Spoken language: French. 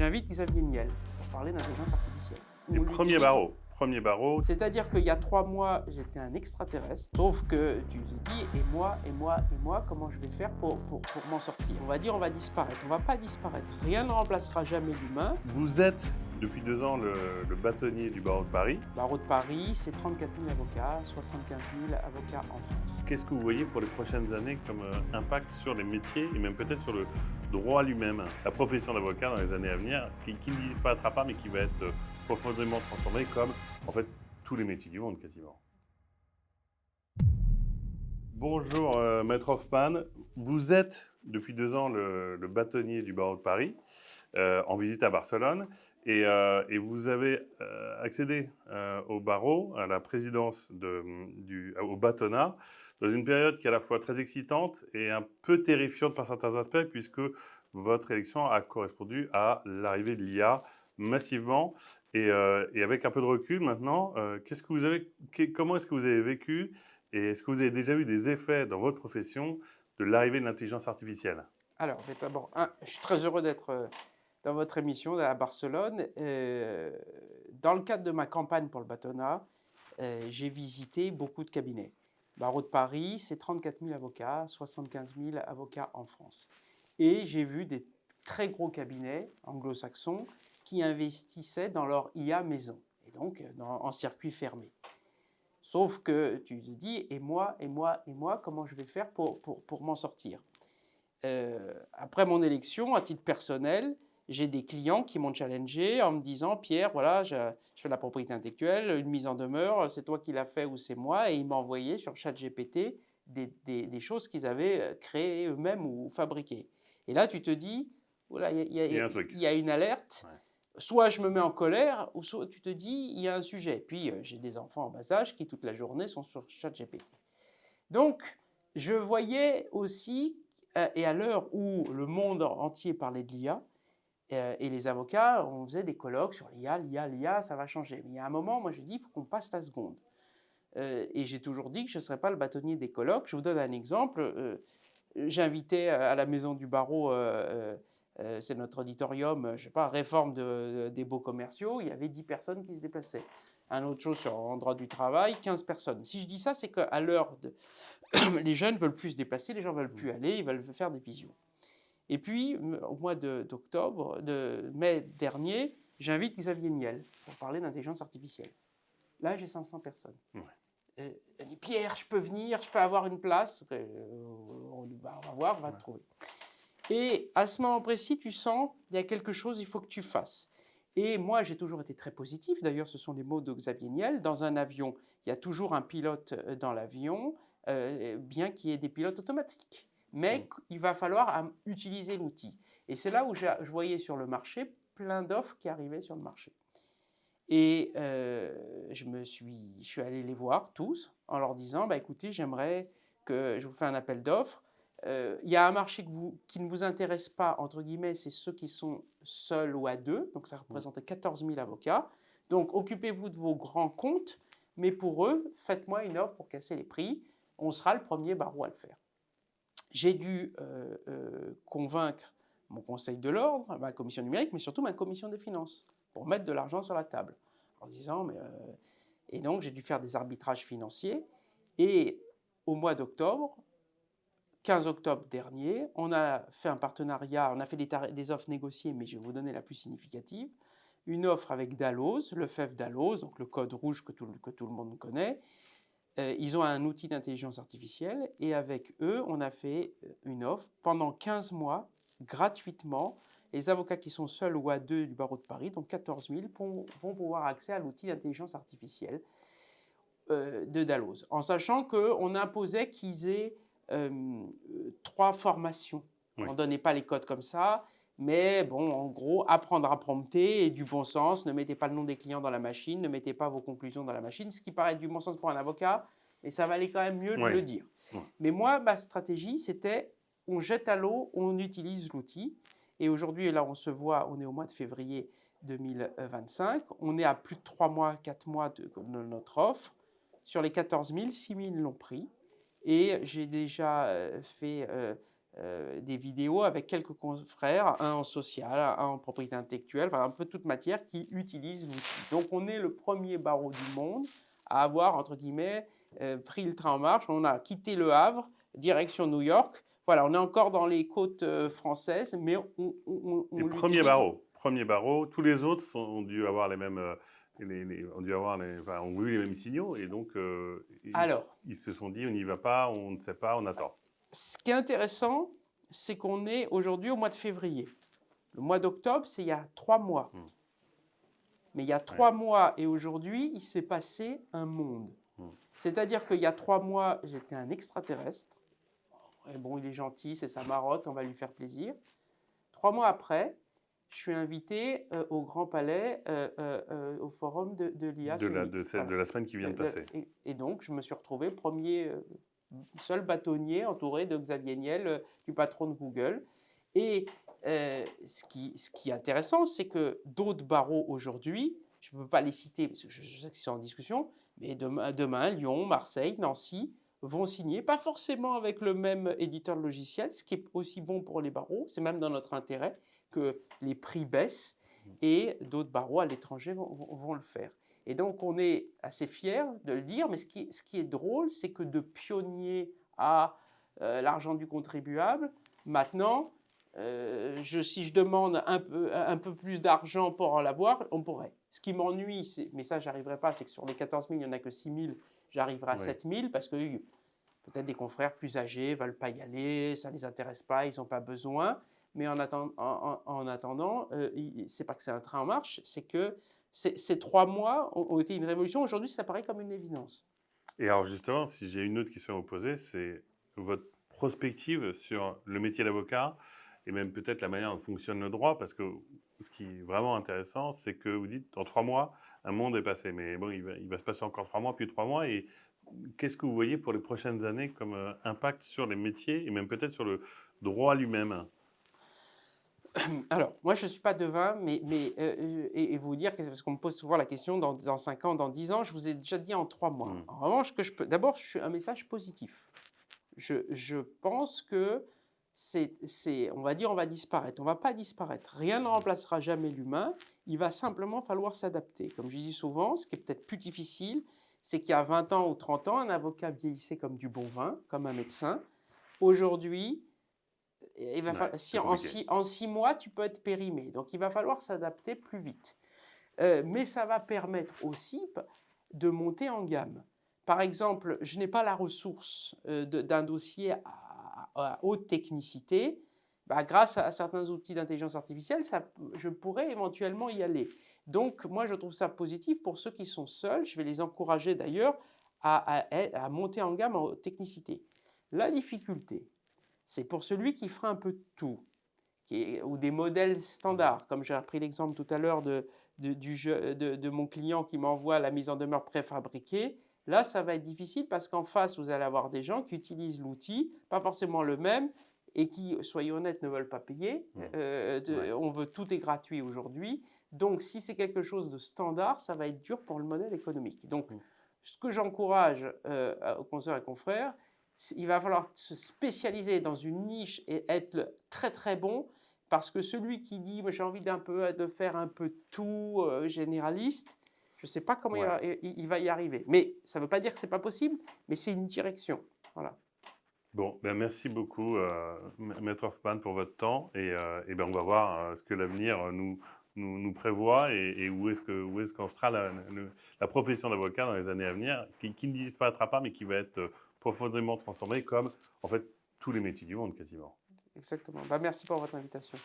J'invite Xavier Niel pour parler d'intelligence artificielle. Et premier barreau. C'est-à-dire qu'il y a 3 mois, j'étais un extraterrestre, sauf que tu te dis, et moi, comment je vais faire pour m'en sortir? On va dire, on va disparaître. On ne va pas disparaître. Rien ne remplacera jamais l'humain. Vous êtes, depuis 2 ans, le bâtonnier du barreau de Paris. Le barreau de Paris, c'est 34 000 avocats, 75 000 avocats en France. Qu'est-ce que vous voyez pour les prochaines années comme impact sur les métiers et même peut-être sur le droit lui-même, la profession d'avocat dans les années à venir, qui ne disparaîtra pas mais qui va être profondément transformée comme en fait tous les métiers du monde quasiment. Bonjour Maître Hoffman, vous êtes depuis 2 ans le bâtonnier du barreau de Paris en visite à Barcelone et vous avez accédé au barreau, à la présidence au bâtonnat, dans une période qui est à la fois très excitante et un peu terrifiante par certains aspects, puisque votre élection a correspondu à l'arrivée de l'IA massivement. Et avec un peu de recul maintenant, comment est-ce que vous avez vécu et est-ce que vous avez déjà eu des effets dans votre profession de l'arrivée de l'intelligence artificielle? Alors, d'abord, je suis très heureux d'être dans votre émission à Barcelone. Dans le cadre de ma campagne pour le bâtonnat, j'ai visité beaucoup de cabinets. Barreau de Paris, c'est 34 000 avocats, 75 000 avocats en France. Et j'ai vu des très gros cabinets anglo-saxons qui investissaient dans leur IA maison, et donc en circuit fermé. Sauf que tu te dis, et moi, comment je vais faire pour m'en sortir? Après mon élection, à titre personnel, j'ai des clients qui m'ont challengé en me disant, Pierre, voilà, je fais de la propriété intellectuelle, une mise en demeure, c'est toi qui l'as fait ou c'est moi, et ils m'ont envoyé sur ChatGPT des choses qu'ils avaient créées eux-mêmes ou fabriquées. Et là, tu te dis, voilà, il y a un truc. y a une alerte. Ouais. Soit je me mets en colère, ou soit tu te dis, il y a un sujet. Puis, j'ai des enfants en bas âge qui, toute la journée, sont sur ChatGPT. Donc, je voyais aussi, et à l'heure où le monde entier parlait de l'IA, et les avocats, on faisait des colloques sur l'IA, ça va changer. Mais il y a un moment, moi, j'ai dit, il faut qu'on passe la seconde. Et j'ai toujours dit que je ne serais pas le bâtonnier des colloques. Je vous donne un exemple. J'invitais à la maison du barreau, c'est notre auditorium, je ne sais pas, réforme des baux commerciaux, il y avait 10 personnes qui se déplaçaient. Un autre chose sur en droit du travail, 15 personnes. Si je dis ça, c'est qu'à l'heure de... les jeunes veulent plus se déplacer, les gens veulent plus aller, ils veulent faire des visios. Et puis, au mois de mai dernier, j'invite Xavier Niel pour parler d'intelligence artificielle. Là, j'ai 500 personnes. Ouais. Elle dit, Pierre, je peux venir, je peux avoir une place. On va voir, on va te trouver. Et à ce moment précis, tu sens qu'il y a quelque chose, il faut que tu fasses. Et moi, j'ai toujours été très positif. D'ailleurs, ce sont les mots de Xavier Niel. Dans un avion, il y a toujours un pilote dans l'avion, bien qu'il y ait des pilotes automatiques. Mais il va falloir utiliser l'outil. Et c'est là où je voyais sur le marché plein d'offres qui arrivaient sur le marché. Et je suis allé les voir tous en leur disant, bah, écoutez, j'aimerais que je vous fais un appel d'offres. Il y a un marché qui ne vous intéresse pas, entre guillemets, c'est ceux qui sont seuls ou à deux. Donc ça représentait 14 000 avocats. Donc occupez-vous de vos grands comptes, mais pour eux, faites-moi une offre pour casser les prix. On sera le premier barreau à le faire. J'ai dû convaincre mon conseil de l'ordre, ma commission numérique, mais surtout ma commission des finances, pour mettre de l'argent sur la table. En disant, et donc j'ai dû faire des arbitrages financiers. Et au mois d'octobre, 15 octobre dernier, on a fait un partenariat, on a fait des offres négociées, mais je vais vous donner la plus significative. Une offre avec Dalloz, Lefebvre Dalloz, donc le code rouge que tout le monde connaît. Ils ont un outil d'intelligence artificielle et avec eux, on a fait une offre pendant 15 mois, gratuitement. Les avocats qui sont seuls ou à deux du barreau de Paris, donc 14 000, vont pouvoir accéder à l'outil d'intelligence artificielle de Dalloz, en sachant qu'on imposait qu'ils aient 3 formations. Oui. On ne donnait pas les codes comme ça, mais bon, en gros, apprendre à prompter et du bon sens. Ne mettez pas le nom des clients dans la machine, ne mettez pas vos conclusions dans la machine, ce qui paraît du bon sens pour un avocat, mais ça valait quand même mieux de le dire. Oui. Mais moi, ma stratégie, c'était on jette à l'eau, on utilise l'outil. Et aujourd'hui, là, on se voit, on est au mois de février 2025, on est à plus de 3 mois, 4 mois de notre offre. Sur les 14 000, 6 000 l'ont pris. Et j'ai déjà fait des vidéos avec quelques confrères, un en social, un en propriété intellectuelle, enfin un peu toute matière qui utilise l'outil. Donc on est le premier barreau du monde à avoir, entre guillemets, pris le train en marche. On a quitté Le Havre, direction New York. Voilà, on est encore dans les côtes françaises, mais on Et l'utilise. premier barreau, tous les autres ont dû avoir les mêmes, ont dû avoir enfin, ont vu les mêmes signaux et donc Alors, ils se sont dit on n'y va pas, on ne sait pas, on attend. ce qui est intéressant, c'est qu'on est aujourd'hui au mois de février. Le mois d'octobre, c'est il y a 3 mois. Mais il y a 3 mois et aujourd'hui, il s'est passé un monde. C'est-à-dire qu'il y a 3 mois, j'étais un extraterrestre. Et bon, il est gentil, c'est sa marotte, on va lui faire plaisir. 3 mois après, je suis invité au Grand Palais, au forum de l'IA. De la semaine qui vient de passer. Et donc, je me suis retrouvé le premier, seul bâtonnier entouré de Xavier Niel, du patron de Google. Et ce qui est intéressant, c'est que d'autres barreaux aujourd'hui, je ne peux pas les citer parce que je sais qu'ils sont en discussion, mais demain, Lyon, Marseille, Nancy vont signer, pas forcément avec le même éditeur de logiciel, ce qui est aussi bon pour les barreaux, c'est même dans notre intérêt que les prix baissent et d'autres barreaux à l'étranger vont le faire. Et donc on est assez fiers de le dire, mais ce qui est drôle, c'est que de pionnier à l'argent du contribuable, maintenant, si je demande un peu plus d'argent pour en l'avoir, on pourrait. Ce qui m'ennuie, mais ça, j'arriverai pas, c'est que sur les 14 000, il n'y en a que 6 000, j'arriverai à 7 000 parce que peut-être des confrères plus âgés ne veulent pas y aller, ça ne les intéresse pas, ils n'ont pas besoin. Mais en attendant, c'est pas que c'est un train en marche, c'est que ces 3 mois ont été une révolution. Aujourd'hui, ça paraît comme une évidence. Et alors justement, si j'ai une autre question à vous poser, c'est votre prospective sur le métier d'avocat et même peut-être la manière dont fonctionne le droit, parce que ce qui est vraiment intéressant, c'est que vous dites, en 3 mois, un monde est passé. Mais bon, il va se passer encore 3 mois, puis 3 mois. Et qu'est-ce que vous voyez pour les prochaines années comme impact sur les métiers et même peut-être sur le droit lui-même? Alors, moi, je ne suis pas devin, et vous dire, parce qu'on me pose souvent la question dans 5 ans, dans 10 ans, je vous ai déjà dit en 3 mois. En revanche, d'abord, je suis un message positif. Je pense que on va dire, on va disparaître. On ne va pas disparaître. Rien ne remplacera jamais l'humain. Il va simplement falloir s'adapter. Comme je dis souvent, ce qui est peut-être plus difficile, c'est qu'il y a 20 ans ou 30 ans, un avocat vieillissait comme du bon vin, comme un médecin. Aujourd'hui, il va en 6 mois, tu peux être périmé. Donc, il va falloir s'adapter plus vite. Mais ça va permettre aussi de monter en gamme. Par exemple, je n'ai pas la ressource d'un dossier à haute technicité. Grâce à certains outils d'intelligence artificielle, je pourrais éventuellement y aller. Donc, moi, je trouve ça positif pour ceux qui sont seuls. Je vais les encourager d'ailleurs à monter en gamme en technicité. La difficulté, c'est pour celui qui fera un peu de tout, ou des modèles standards, comme j'ai repris l'exemple tout à l'heure de mon client qui m'envoie la mise en demeure préfabriquée. Là, ça va être difficile parce qu'en face, vous allez avoir des gens qui utilisent l'outil, pas forcément le même, et qui, soyons honnêtes, ne veulent pas payer. On veut tout est gratuit aujourd'hui. Donc, si c'est quelque chose de standard, ça va être dur pour le modèle économique. Donc, ce que j'encourage aux consoeurs et confrères, il va falloir se spécialiser dans une niche et être très très bon, parce que celui qui dit j'ai envie de faire un peu tout généraliste, je ne sais pas comment il va y arriver. Mais ça ne veut pas dire que ce n'est pas possible, mais c'est une direction. Voilà. Bon, ben merci beaucoup, Maître Hoffman, pour votre temps. Et ben on va voir ce que l'avenir nous prévoit et où est-ce qu'en sera la profession d'avocat dans les années à venir, qui ne disparaîtra pas, mais qui va être profondément transformée, comme en fait tous les métiers du monde quasiment. Exactement. Merci pour votre invitation.